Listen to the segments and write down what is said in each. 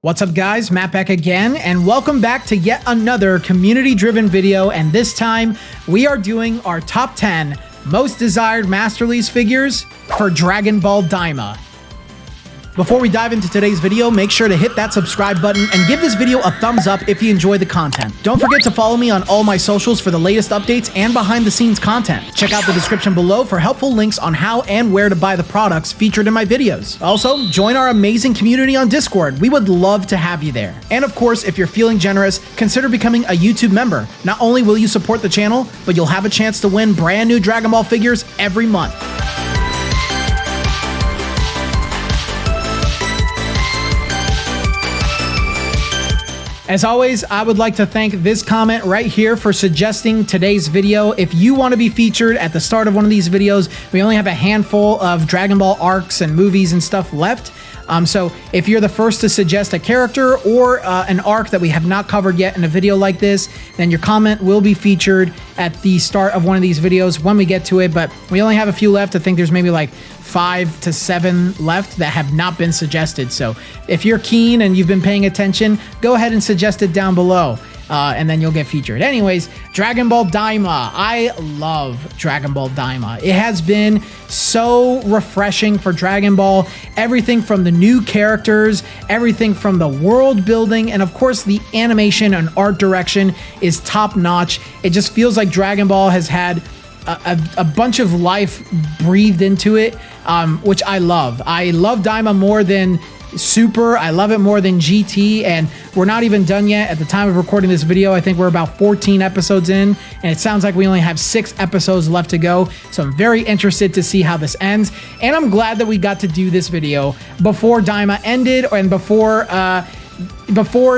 What's up guys, Matt back again, and welcome back to yet another community-driven video, and this time we are doing our top 10 most desired Masterlise figures for Dragon Ball Daima. Before we dive into today's video, make sure to hit that subscribe button and give this video a thumbs up if you enjoy the content. Don't forget to follow me on all my socials for the latest updates and behind the scenes content. Check out the description below for helpful links on how and where to buy the products featured in my videos. Also, join our amazing community on Discord. We would love to have you there. And of course, if you're feeling generous, consider becoming a YouTube member. Not only will you support the channel, but you'll have a chance to win brand new Dragon Ball figures every month. As always, I would like to thank this comment right here for suggesting today's video. If you want to be featured at the start of one of these videos, we only have a handful of Dragon Ball arcs and movies and stuff left. So if you're the first to suggest a character or an arc that we have not covered yet in a video like this, then your comment will be featured at the start of one of these videos when we get to it. But we only have a few left. I think there's maybe like 5 to 7 left that have not been suggested. So if you're keen and you've been paying attention, go ahead and suggest it down below. And then you'll get featured. Anyways, Dragon Ball Daima. I love Dragon Ball Daima. It has been so refreshing for Dragon Ball. Everything from the new characters, everything from the world building, and of course the animation and art direction is top notch. It just feels like Dragon Ball has had a bunch of life breathed into it, which I love. I love Daima more than Super. I love it more than GT, and we're not even done yet. At the time of recording this video, I think we're about 14 episodes in, and it sounds like we only have 6 episodes left to go. So I'm very interested to see how this ends, and I'm glad that we got to do this video before Daima ended and before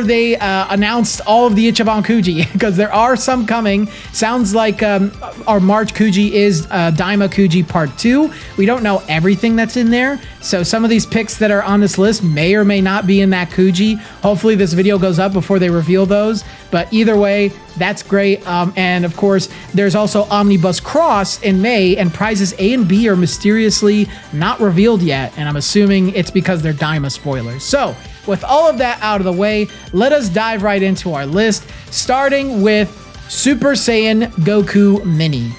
they announced all of the Ichiban Kuji, because there are some coming. Sounds like our March Kuji is Daima Kuji Part 2. We don't know everything that's in there, so some of these picks that are on this list may or may not be in that Kuji. Hopefully this video goes up before they reveal those, but either way, that's great. And of course, there's also Omnibus Cross in May, and prizes A and B are mysteriously not revealed yet, and I'm assuming it's because they're Daima spoilers. So with all of that out of the way, let us dive right into our list, starting with Super Saiyan Goku Mini.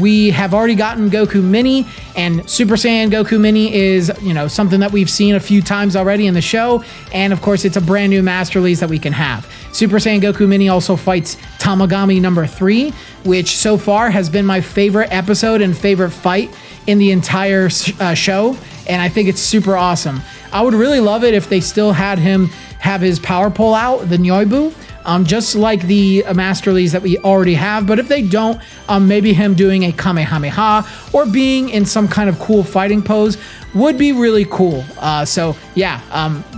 We have already gotten Goku Mini, and Super Saiyan Goku Mini is, something that we've seen a few times already in the show, and of course it's a brand new Masterlise that we can have. Super Saiyan Goku Mini also fights Tamagami number 3, which so far has been my favorite episode and favorite fight in the entire show, and I think it's super awesome. I would really love it if they still had him have his power pole out, the Nyoibu, just like the Masterlise that we already have. But if they don't, maybe him doing a Kamehameha or being in some kind of cool fighting pose would be really cool. So yeah,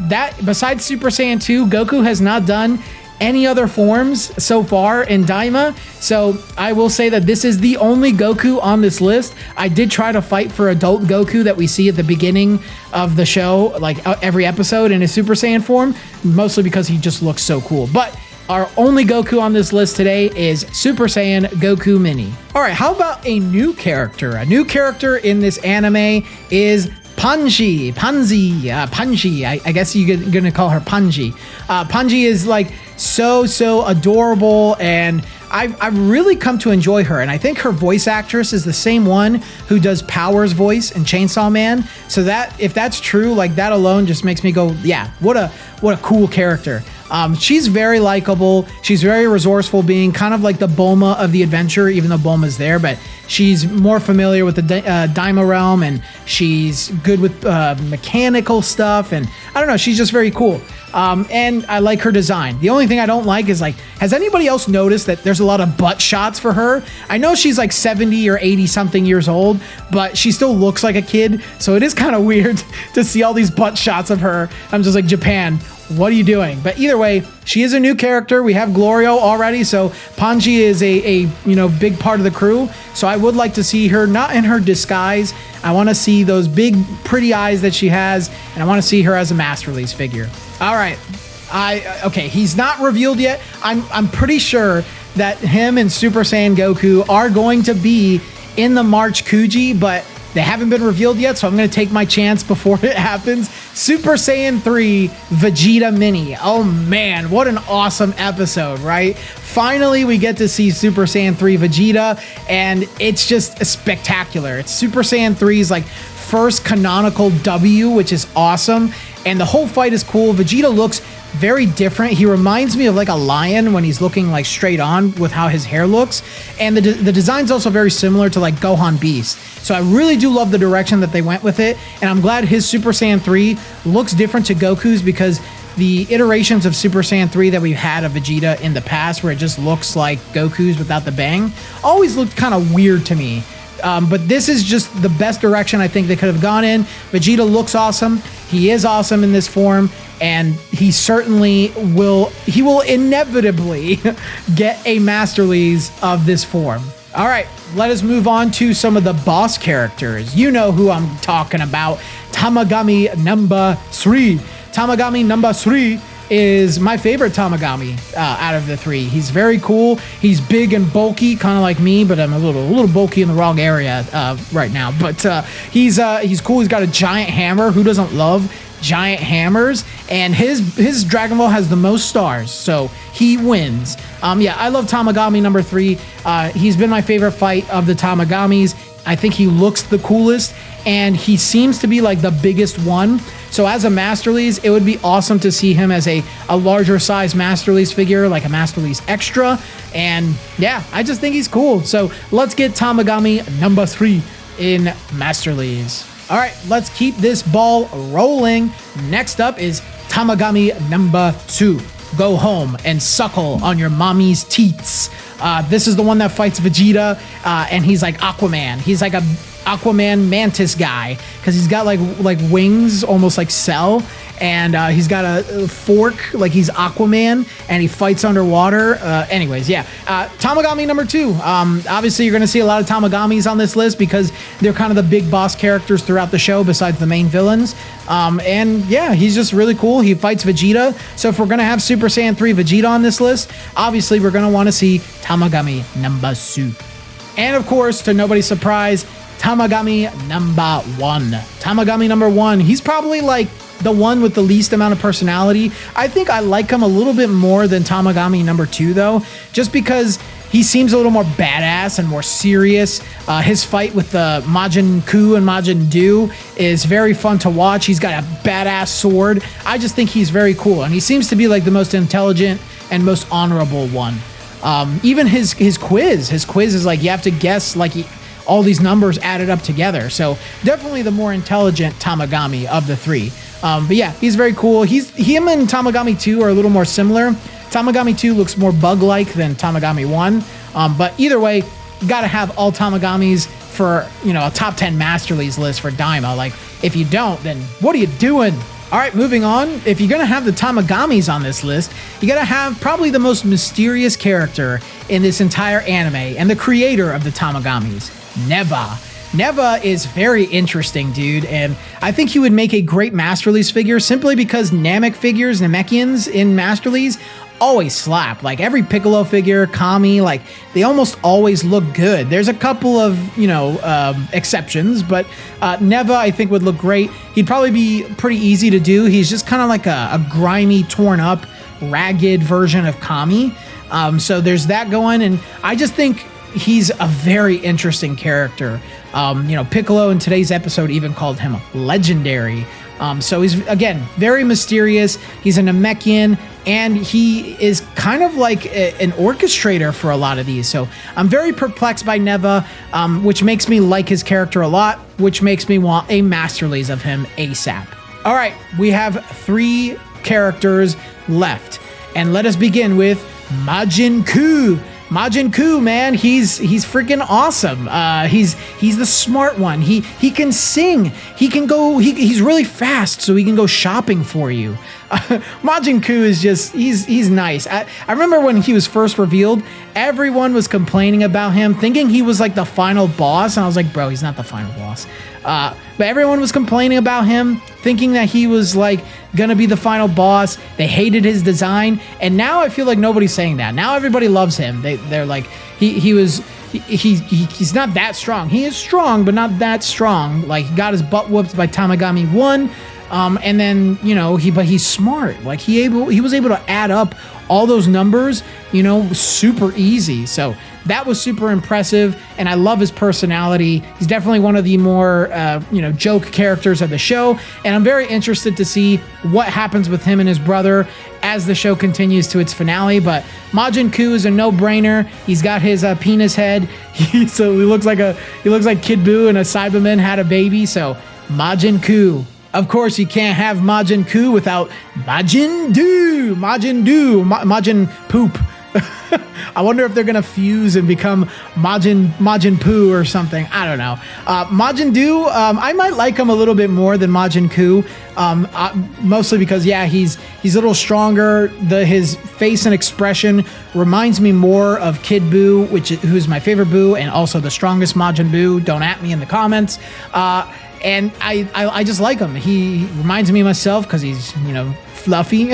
that besides Super Saiyan 2, Goku has not done any other forms so far in Daima, so I will say that this is the only Goku on this list. I did try to fight for adult Goku that we see at the beginning of the show, like every episode in his Super Saiyan form, mostly because he just looks so cool. But our only Goku on this list today is Super Saiyan Goku Mini. All right, how about a new character? A new character in this anime is Panji. I guess you're gonna call her Panji. Panji is like so adorable, and I've really come to enjoy her, and I think her voice actress is the same one who does Power's voice in Chainsaw Man. So that, if that's true, like that alone just makes me go, yeah, what a cool character. She's very likable. She's very resourceful, being kind of like the Bulma of the adventure, even though Bulma's there, but she's more familiar with the Daima realm, and she's good with mechanical stuff, and I don't know, she's just very cool. And I like her design. The only thing I don't like is, like, has anybody else noticed that there's a lot of butt shots for her? I know she's like 70 or 80 something years old, but she still looks like a kid, so it is kind of weird to see all these butt shots of her. I'm just like, Japan, what are you doing? But either way, she is a new character. We have Glorio already, so Panji is a big part of the crew. So I would like to see her not in her disguise. I want to see those big pretty eyes that she has, and I want to see her as a Masterlise figure. All right, okay, he's not revealed yet. I'm pretty sure that him and Super Saiyan Goku are going to be in the March Kuji, but They haven't been revealed yet, so I'm going to take my chance before it happens. Super Saiyan 3 Vegeta Mini. Oh man, what an awesome episode, right? Finally, we get to see Super Saiyan 3 Vegeta, and it's just spectacular. It's Super Saiyan 3's like first canonical W, which is awesome, and the whole fight is cool. Vegeta looks very different. He reminds me of like a lion when he's looking like straight on with how his hair looks, and the design's also very similar to like Gohan Beast. So I really do love the direction that they went with it, and I'm glad his Super Saiyan 3 looks different to Goku's, because the iterations of Super Saiyan 3 that we've had of Vegeta in the past, where it just looks like Goku's without the bang, always looked kind of weird to me. But this is just the best direction I think they could have gone in. Vegeta looks awesome. He is awesome in this form, and he certainly will inevitably get a Masterlise of this form. All right, let us move on to some of the boss characters. You know who I'm talking about. Tamagami number 3. Tamagami number 3 is my favorite Tamagami out of the 3. He's very cool. He's big and bulky, kind of like me, but I'm a little bulky in the wrong area right now. But he's cool. He's got a giant hammer. Who doesn't love giant hammers? And his Dragon Ball has the most stars, so he wins. Yeah, I love Tamagami number 3. He's been my favorite fight of the Tamagamis. I think he looks the coolest, and he seems to be like the biggest one. So as a Masterlise, it would be awesome to see him as a larger size Masterlise figure, like a Masterlise Extra. And yeah, I just think he's cool. So let's get Tamagami number 3 in Masterlise. All right, let's keep this ball rolling. Next up is Tamagami number 2. Go home and suckle on your mommy's teats. This is the one that fights Vegeta, and he's like Aquaman. He's like a Aquaman mantis guy, because he's got like wings, almost like Cell, and he's got a fork like he's Aquaman, and he fights underwater. Anyways, yeah, Tamagami number 2. Obviously, you're going to see a lot of Tamagamis on this list because they're kind of the big boss characters throughout the show besides the main villains. And yeah, he's just really cool. He fights Vegeta. So if we're going to have Super Saiyan 3 Vegeta on this list, obviously we're going to want to see Tamagami number 2. And of course, to nobody's surprise, Tamagami number 1. Tamagami number 1. He's probably like the one with the least amount of personality. I think I like him a little bit more than Tamagami number 2 though, just because he seems a little more badass and more serious. His fight with the Majin Ku and Majin Du is very fun to watch. He's got a badass sword. I just think he's very cool, and he seems to be like the most intelligent and most honorable one. Even his quiz is like you have to guess like all these numbers added up together. So definitely the more intelligent Tamagami of the 3. But yeah, he's very cool. Him and Tamagami 2 are a little more similar. Tamagami 2 looks more bug-like than Tamagami 1. But either way, you gotta have all Tamagamis for, a top 10 Masterlise list for Daima. Like, if you don't, then what are you doing? All right, moving on. If you're gonna have the Tamagamis on this list, you gotta have probably the most mysterious character in this entire anime and the creator of the Tamagamis, Neva. Neva is very interesting, dude, and I think he would make a great Masterlise figure simply because Namekians in Masterlise always slap. Like every Piccolo figure, Kami, like they almost always look good. There's a couple of, exceptions, but Neva I think would look great. He'd probably be pretty easy to do. He's just kind of like a grimy, torn up, ragged version of Kami. So there's that going, and I just think he's a very interesting character. Piccolo in today's episode even called him legendary. So he's, again, very mysterious. He's a Namekian, and he is kind of like an orchestrator for a lot of these. So I'm very perplexed by Neva, which makes me like his character a lot, which makes me want a Masterlise of him ASAP. All right, we have 3 characters left, and let us begin with Majin Ku. Majin Ku, man, he's freaking awesome. He's the smart one. He can sing. He can go. He's really fast, so he can go shopping for you. Majin Ku is just he's nice. I remember when he was first revealed, everyone was complaining about him, thinking he was like the final boss, and I was like, bro, he's not the final boss. But everyone was complaining about him, thinking that he was like gonna be the final boss. They hated his design, and now I feel like nobody's saying that. Now everybody loves him. They're like he was he's not that strong. He is strong, but not that strong. Like, he got his butt whooped by Tamagami 1. And then, you know, but he's smart. Like, he was able to add up all those numbers, you know, super easy. So that was super impressive, and I love his personality. He's definitely one of the more, you know, joke characters of the show, and I'm very interested to see what happens with him and his brother as the show continues to its finale. But Majin Buu is a no-brainer. He's got his penis head. So he looks like Kid Buu and a Cyberman had a baby. So Majin Buu. Of course, you can't have Majin Buu without Majin Buu. Majin Poop. I wonder if they're gonna fuse and become Majin Poo or something. I don't know. Majin Buu, I might like him a little bit more than Majin Buu, mostly because, yeah, he's a little stronger. His face and expression reminds me more of Kid Buu, who's my favorite Buu and also the strongest Majin Buu. Don't at me in the comments. And I just like him. He reminds me of myself because he's, you know, fluffy.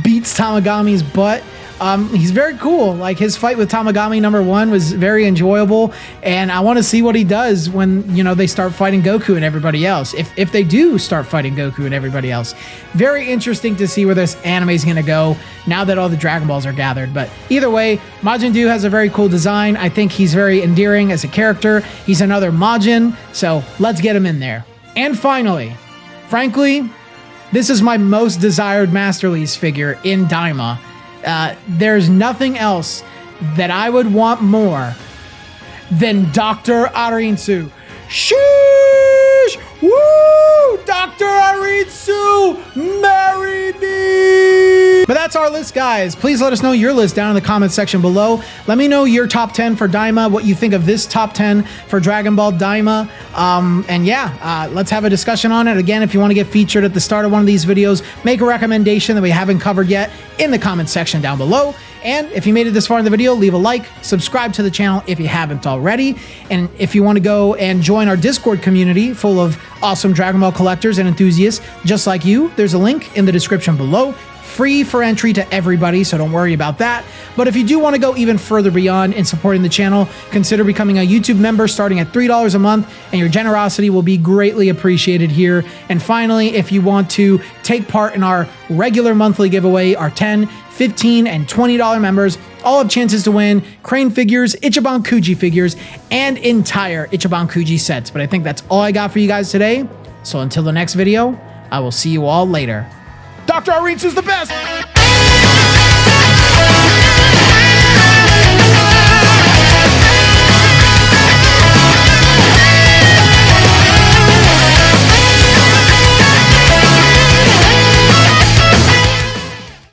Beats Tamagami's butt. He's very cool. Like, his fight with Tamagami #1 was very enjoyable, and I want to see what he does when, you know, they start fighting Goku and everybody else. If they do start fighting Goku and everybody else. Very interesting to see where this anime is going to go now that all the Dragon Balls are gathered. But either way, Majin Buu has a very cool design. I think he's very endearing as a character. He's another Majin, so let's get him in there. And finally, frankly, this is my most desired Masterlise figure in Daima. There's nothing else that I would want more than Dr. Arinsu. Sheesh! Woo! Dr. Arinsu, marry me! But that's our list, guys. Please let us know your list down in the comment section below. Let me know your top 10 for Daima, what you think of this top 10 for Dragon Ball Daima. And yeah, let's have a discussion on it. Again, if you want to get featured at the start of one of these videos, make a recommendation that we haven't covered yet in the comment section down below. And if you made it this far in the video, leave a like, subscribe to the channel if you haven't already. And if you want to go and join our Discord community full of awesome Dragon Ball collectors and enthusiasts just like you, there's a link in the description below. Free for entry to everybody, so don't worry about that. But if you do want to go even further beyond in supporting the channel, consider becoming a YouTube member starting at $3 a month, and your generosity will be greatly appreciated here. And finally, if you want to take part in our regular monthly giveaway, our $10, $15, and $20 members all have chances to win Crane figures, Ichiban Kuji figures, and entire Ichiban Kuji sets. But I think that's all I got for you guys today. So until the next video, I will see you all later. Dr. Arinsu is the best!